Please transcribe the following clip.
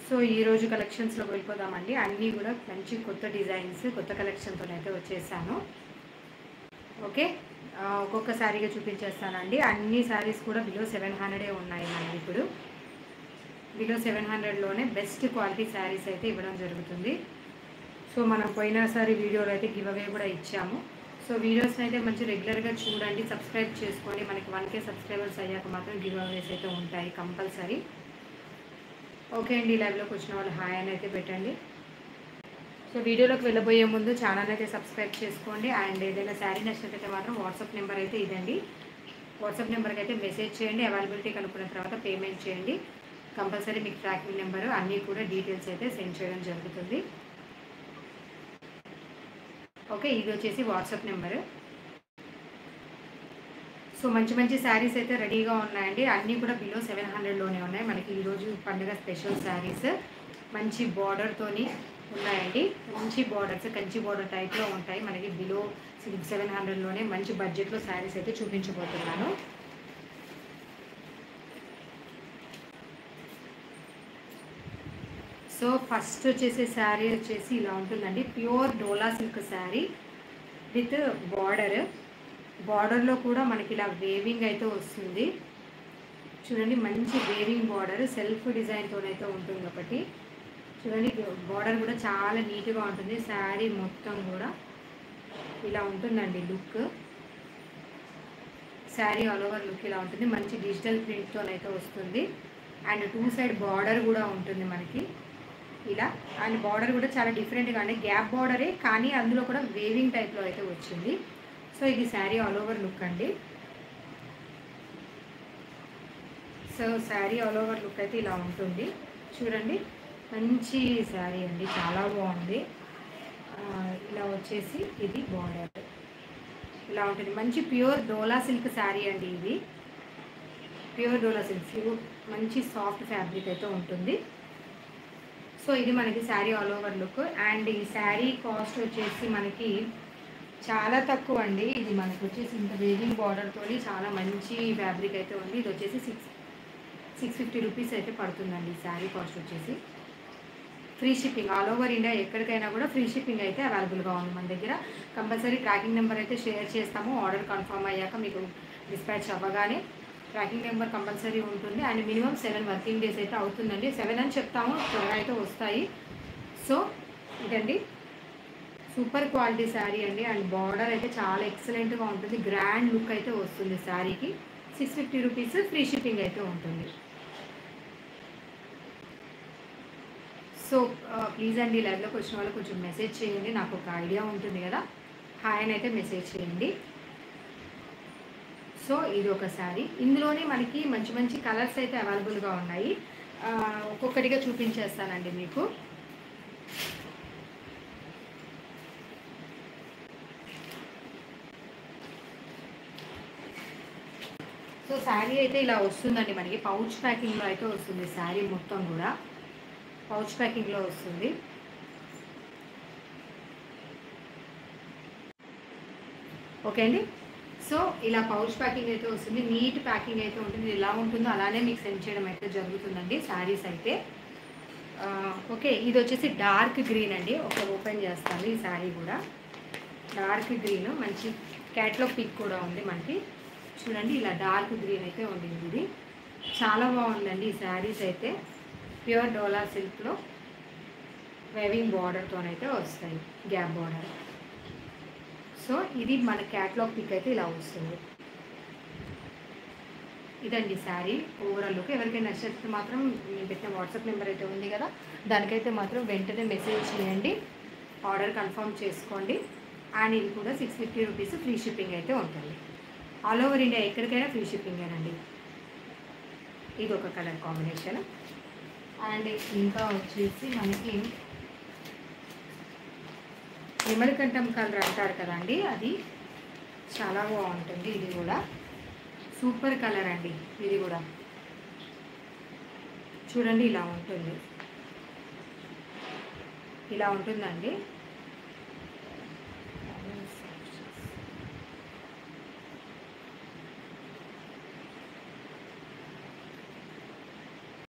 So ఈ రోజు కలెక్షన్స్లోకి వెళ్ళిపోదామండి. అన్నీ కూడా మంచి కొత్త డిజైన్స్, కొత్త కలెక్షన్తో అయితే వచ్చేసాను. ఓకే, ఒక్కొక్క శారీగా చూపించేస్తానండి. అన్ని శారీస్ కూడా బిలో 700 ఉన్నాయి మనకి. ఇప్పుడు బిలో 700లోనే బెస్ట్ క్వాలిటీ శారీస్ అయితే ఇవ్వడం జరుగుతుంది. సో మనం పోయినసారి వీడియోలో అయితే గివ్ అవే కూడా ఇచ్చాము. సో వీడియోస్ని అయితే మంచి రెగ్యులర్గా చూడండి, సబ్స్క్రైబ్ చేసుకోండి. మనకి 1K సబ్స్క్రైబర్స్ అయ్యాక మాత్రం గివ్ అవేస్ అయితే ఉంటాయి కంపల్సరీ. ఓకే అండి, లైవ్లోకి వచ్చిన వాళ్ళు హాయ్ అని అయితే పెట్టండి. సో వీడియోలోకి వెళ్ళబోయే ముందు ఛానల్ అయితే సబ్స్క్రైబ్ చేసుకోండి. అండ్ ఏదైనా శారీ నచ్చినట్లయితే మాత్రం వాట్సాప్ నెంబర్ అయితే ఇదండి. వాట్సాప్ నెంబర్కి అయితే మెసేజ్ చేయండి. అవైలబిలిటీ కనుక్కున్న తర్వాత పేమెంట్ చేయండి. కంపల్సరీ మీకు ట్రాకింగ్ నెంబరు అన్నీ కూడా డీటెయిల్స్ అయితే సెండ్ చేయడం జరుగుతుంది. ఓకే, ఇది వచ్చేసి వాట్సాప్ నెంబరు. సో మంచి మంచి శారీస్ అయితే రెడీగా ఉన్నాయండి. అన్నీ కూడా బిలో 700లోనే ఉన్నాయి మనకి. ఈరోజు పండుగ స్పెషల్ శారీస్ మంచి బార్డర్తోని ఉన్నాయండి. మంచి బార్డర్స్ కంచి బార్డర్ టైప్లో ఉంటాయి మనకి. బిలో 700లోనే మంచి బడ్జెట్లో శారీస్ అయితే చూపించబోతున్నాను. సో ఫస్ట్ వచ్చేసి శారీ వచ్చేసి ఇలా ఉంటుందండి. Pure dola silk sari with బార్డర్లో కూడా మనకి ఇలా వేవింగ్ అయితే వస్తుంది. చూడండి, మంచి వేవింగ్ బార్డర్ సెల్ఫ్ డిజైన్తోనైతే ఉంటుంది కాబట్టి చూడండి. బార్డర్ కూడా చాలా నీట్గా ఉంటుంది. శారీ మొత్తం కూడా ఇలా ఉంటుందండి look. Sari all over look ఇలా ఉంటుంది. మంచి డిజిటల్ ప్రింట్తోనైతే వస్తుంది. అండ్ 2 సైడ్ బార్డర్ కూడా ఉంటుంది మనకి ఇలా. అండ్ బార్డర్ కూడా చాలా డిఫరెంట్గా అంటే గ్యాప్ బార్డరే కానీ అందులో కూడా వేవింగ్ టైప్లో అయితే వచ్చింది. సో ఇది శారీ ఆల్ ఓవర్ లుక్ అండి. So sari all over look అయితే ఇలా ఉంటుంది. చూడండి, మంచి శారీ అండి, చాలా బాగుంది. ఇలా వచ్చేసి ఇది బార్డర్ ఇలా ఉంటుంది. మంచి ప్యూర్ డోలా సిల్క్ శారీ అండి ఇది. ప్యూర్ డోలా సిల్క్ మంచి సాఫ్ట్ ఫ్యాబ్రిక్ అయితే ఉంటుంది. సో ఇది మనకి sari all over look. And ఈ శారీ కాస్ట్ వచ్చేసి మనకి చాలా తక్కువ అండి. ఇది మనకు వచ్చేసి ఇంత వేవింగ్ బార్డర్తో చాలా మంచి ఫ్యాబ్రిక్ అయితే ఉంది. ఇది వచ్చేసి 650 రూపీస్ అయితే పడుతుందండి. శారీ కాస్ట్ వచ్చేసి free shipping all over India ఎక్కడికైనా కూడా ఫ్రీ షిప్పింగ్ అయితే అవైలబుల్గా ఉంది మన దగ్గర. కంపల్సరీ ట్రాకింగ్ నెంబర్ అయితే షేర్ చేస్తాము. ఆర్డర్ కన్ఫర్మ్ అయ్యాక మీకు డిస్పాచ్ అవ్వగానే ట్రాకింగ్ నెంబర్ కంపల్సరీ ఉంటుంది. అండ్ మినిమం 7 వర్కింగ్ డేస్ అయితే అవుతుందండి. 7 అని చెప్తాము, త్వరగా అయితే వస్తాయి. సో ఇదండి సూపర్ క్వాలిటీ శారీ అండి. అండ్ బార్డర్ అయితే చాలా ఎక్సలెంట్గా ఉంటుంది. గ్రాండ్ లుక్ అయితే వస్తుంది శారీకి. 650 రూపీస్ ఫ్రీ షిప్పింగ్ అయితే ఉంటుంది. సో ప్లీజ్ అండి, లైవ్లోకి వచ్చిన వాళ్ళు కొంచెం మెసేజ్ చేయండి. నాకు ఒక ఐడియా ఉంటుంది కదా. హాయ్ అని అయితే మెసేజ్ చేయండి. సో ఇది ఒక శారీ. ఇందులోనే మనకి మంచి మంచి కలర్స్ అయితే అవైలబుల్గా ఉన్నాయి. ఒక్కొక్కటిగా చూపించేస్తానండి మీకు. సో శారీ అయితే ఇలా వస్తుందండి మనకి. పౌచ్ ప్యాకింగ్లో అయితే వస్తుంది. శారీ మొత్తం కూడా పౌచ్ ప్యాకింగ్లో వస్తుంది. ఓకే అండి. సో ఇలా పౌచ్ ప్యాకింగ్ అయితే వస్తుంది. నీట్ ప్యాకింగ్ అయితే ఉంటుంది. ఎలా ఉంటుందో అలానే మీకు సెండ్ చేయడం అయితే జరుగుతుందండి శారీస్ అయితే. ఓకే, ఇది వచ్చేసి డార్క్ గ్రీన్ అండి. ఒక ఓపెన్ చేస్తాను. ఈ శారీ కూడా డార్క్ గ్రీన్, మంచి క్యాట్లాగ్ పిక్ కూడా ఉంది మనకి. చూడండి, ఇలా డార్క్ గ్రీన్ అయితే ఉండింది. ఇది చాలా బాగుందండి. ఈ శారీస్ అయితే ప్యూర్ డోలా సిల్క్లో వేవింగ్ బార్డర్తోనైతే వస్తాయి, గ్యాప్ బార్డర్. సో ఇది మన క్యాట్లాగ్ పిక్ అయితే ఇలా వస్తుంది. ఇదండి శారీ ఓవరాల్ లుక్. ఎవరికైనా నచ్చితే మాత్రం నేను పెట్టిన వాట్సాప్ నెంబర్ అయితే ఉంది కదా, దానికైతే మాత్రం వెంటనే మెసేజ్ చేయండి. ఆర్డర్ కన్ఫర్మ్ చేసుకోండి. అండ్ ఇది కూడా 650 రూపీస్ ఫ్రీ షిప్పింగ్ అయితే ఉంటుంది. ఆల్ ఓవర్ ఇండియా ఎక్కడికైనా ఫ్రీ షిప్పింగేనండి. ఇది ఒక కలర్ కాంబినేషన్. అండ్ ఇంకా వచ్చేసి మనకి నిమలకంఠం కలర్ అంటారు కదండి, అది చాలా బాగుంటుంది. ఇది కూడా సూపర్ కలర్ అండి. ఇది కూడా చూడండి, ఇలా ఉంటుంది. ఇలా ఉంటుందండి.